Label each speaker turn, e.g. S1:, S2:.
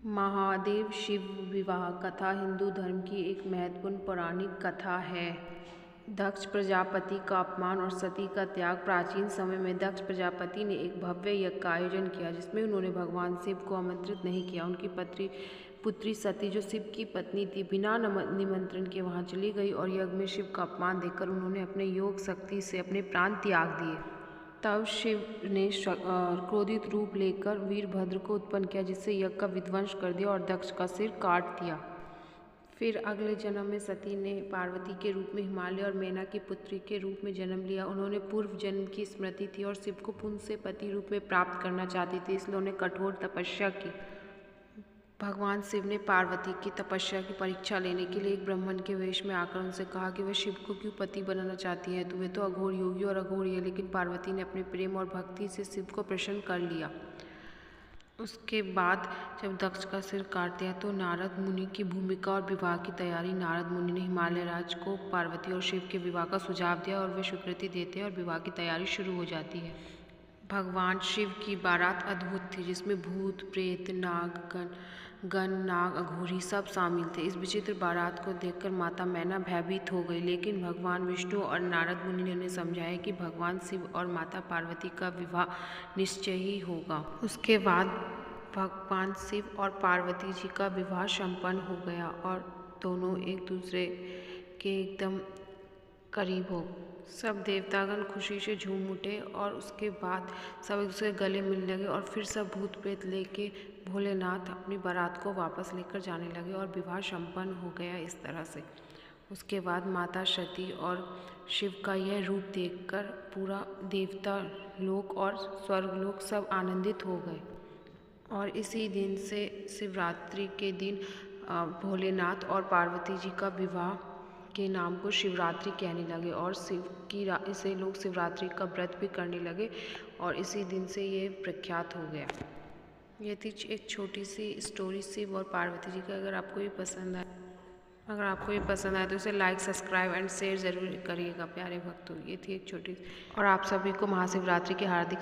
S1: महादेव शिव विवाह कथा हिंदू धर्म की एक महत्वपूर्ण पौराणिक कथा है। दक्ष प्रजापति का अपमान और सती का त्याग। प्राचीन समय में दक्ष प्रजापति ने एक भव्य यज्ञ का आयोजन किया जिसमें उन्होंने भगवान शिव को आमंत्रित नहीं किया। उनकी पुत्री सती, जो शिव की पत्नी थी, बिना निमंत्रण के वहां चली गई और यज्ञ में शिव का अपमान देखकर उन्होंने अपने योग शक्ति से अपने प्राण त्याग दिए। तब शिव ने क्रोधित रूप लेकर वीरभद्र को उत्पन्न किया, जिससे यज्ञ का विध्वंस कर दिया और दक्ष का सिर काट दिया। फिर अगले जन्म में सती ने पार्वती के रूप में हिमालय और मैना की पुत्री के रूप में जन्म लिया। उन्होंने पूर्व जन्म की स्मृति थी और शिव को पुनः से पति रूप में प्राप्त करना चाहती थी, इसलिए उन्हें कठोर तपस्या की। भगवान शिव ने पार्वती की तपस्या की परीक्षा लेने के लिए एक ब्राह्मण के वेश में आकर उनसे कहा कि वह शिव को क्यों पति बनाना चाहती है। तो वे तो अघोर योगी और अघोरी है, लेकिन पार्वती ने अपने प्रेम और भक्ति से शिव को प्रसन्न कर लिया। उसके बाद जब दक्ष का सिर काट दिया तो नारद मुनि की भूमिका और विवाह की तैयारी। नारद मुनि ने हिमालय राज को पार्वती और शिव के विवाह का सुझाव दिया और वे स्वीकृति देते हैं और विवाह की तैयारी शुरू हो जाती है। भगवान शिव की बारात अद्भुत थी, जिसमें भूत, प्रेत, नाग, गण, नाग, अघोरी सब शामिल थे। इस विचित्र बारात को देखकर माता मैना भयभीत हो गई, लेकिन भगवान विष्णु और नारद मुनि ने उन्हें समझाया कि भगवान शिव और माता पार्वती का विवाह निश्चय ही होगा। उसके बाद भगवान शिव और पार्वती जी का विवाह संपन्न हो गया और दोनों एक दूसरे के एकदम करीब हो। सब देवतागण खुशी से झूम उठे और उसके बाद सब एक दूसरे गले मिलने लगे और फिर सब भूत प्रेत लेके भोलेनाथ अपनी बारात को वापस लेकर जाने लगे और विवाह संपन्न हो गया इस तरह से। उसके बाद माता सती और शिव का यह रूप देखकर पूरा देवता लोक और स्वर्ग लोक सब आनंदित हो गए। और इसी दिन से शिवरात्रि के दिन भोलेनाथ और पार्वती जी का विवाह के नाम को शिवरात्रि कहने लगे और इसे लोग शिवरात्रि का व्रत भी करने लगे और इसी दिन से ये प्रख्यात हो गया। ये थी एक छोटी सी स्टोरी शिव और पार्वती जी का। अगर आपको ये पसंद आए तो इसे लाइक, सब्सक्राइब एंड शेयर ज़रूर करिएगा प्यारे भक्तों। ये थी एक छोटी, और आप सभी को महाशिवरात्रि की हार्दिक